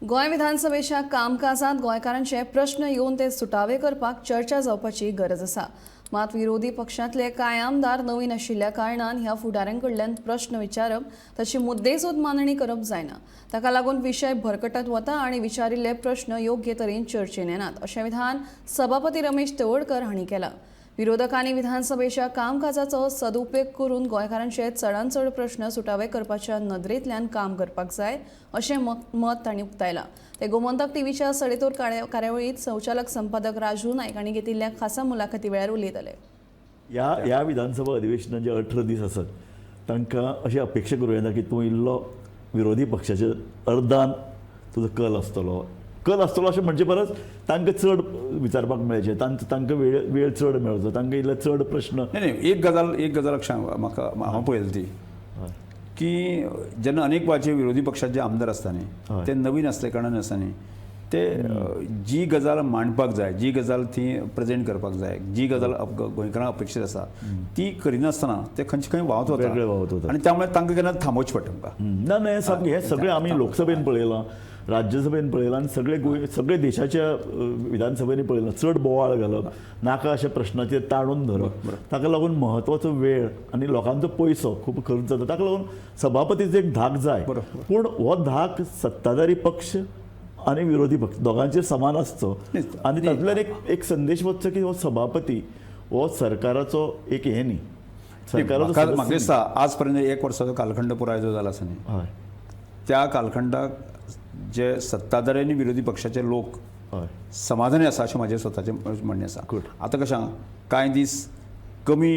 गोंय विधानसभेच्या कामकाजांत गोंयकारांचे प्रश्न येवन ते सुटावे करपाक चर्चा जावपाची गरज आसा. मात विरोधी पक्षांतले कांय आमदार नवीन आशिल्ल्या कारणान ह्या फुडाऱ्यांकडल्यान प्रश्न विचारप ताची मुद्देसूद मांडणी करप जायना. ताका लागून विशय भरकटत वता आनी विचारिल्ले प्रश्न योग्य तरेन चर्चेन येनात अशें विधान सभापती रमेश तवडकर हांणी केलां. विरोधकांनी विधानसभेच्या कामकाजाचो सदुपयोग करून गोंयकारांचे चडांत चड प्रश्न सुटावे करपाच्या नदरेंतल्यान काम करपाक जाय अशें मत तांणी उक्तायलां. ते गोमंतक टीव्हीच्या सडेतोर कार्यावळींत संचालक संपादक राजू नायक हांणी घेतिल्ल्या खासा मुलाखती वेळार उलयताले. ह्या विधानसभा अधिवेशनाचे जे 18 दीस आसात तांकां अशी अपेक्षा करूं येता की तूं इल्लो विरोधी पक्षाचे अर्दान तुजो कल आसतलो अशें म्हणचे परस तांकां चड विचारपाक मेळचें, तांकां वेळ चड मेळचो, तांकां इल्ले चड प्रश्न. नाही एक गजाल म्हाका हांव पळयली ती की जेन्ना अनेक वेळाचे विरोधी पक्षाचे आमदार आसता न्ही ते नवीन आसले कारणान आसा न्ही ते जी गजाल मांडपाक जाय, जी गजाल ती प्रेजेंट करपाक जाय, जी गजाल गोंयकारांक अपेक्षीत आसा ती करिनासतना ते खंयचे खंय वावत वता आनी त्यामुळे तांकां केन्ना थांबोवचें पडटा तुमकां. ना हे सगळें आमी लोकसभेन पळयलां, राज्यसभेन पळयलां आनी सगळे देशाच्या विधानसभेनी पळयलां. चड बोवाळ घालप, नाका अशा प्रश्नाचेर ताणून धरप, ताका लागून म्हत्वाचो वेळ आनी लोकांचो पयसो खूब खर्च जाता. ताका लागून सभापतीचो एक धाक जाय, पूण हो धाक सत्ताधारी पक्ष आनी विरोधी पक्ष दोगांचेर समान आसचो आनी तातूंतल्यान एक संदेश वचचो की हो सभापती हो सरकाराचो एक हें न्ही, सरकाराचो म्हाका दिसता आज पर्यंत 1 वर्साचो कालखंड पुराय जो जाला आसा न्ही त्या कालखंडाक जे सत्ताधारी आनी विरोधी पक्षाचे लोक समाधानी आसा अशें म्हाजें स्वताचें म्हणणें आसा. आतां कशें कांय दीस कमी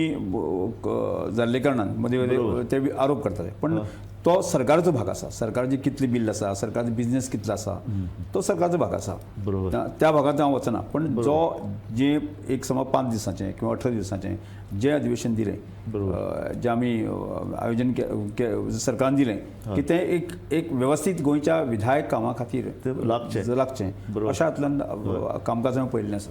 जाल्ले कारणान मदीं ते आरोप करताले, पण तो सरकाराचो भाग आसा. सरकाराची कितली बिल आसा, सरकारचो बिझनेस कितलो आसा तो सरकाराचो भाग आसा. त्या भागांत हांव वचना, पण जे एक समज 5 दिसांचें किंवा 18 दिसांचें जे अधिवेशन दिलें, जे आमी आयोजन सरकारान दिलें की तें एक व्यवस्थीत गोंयच्या विधायक कामा खातीर लागचें अशा हातूंतल्यान कामकाज हांवें पळयल्लें आसा.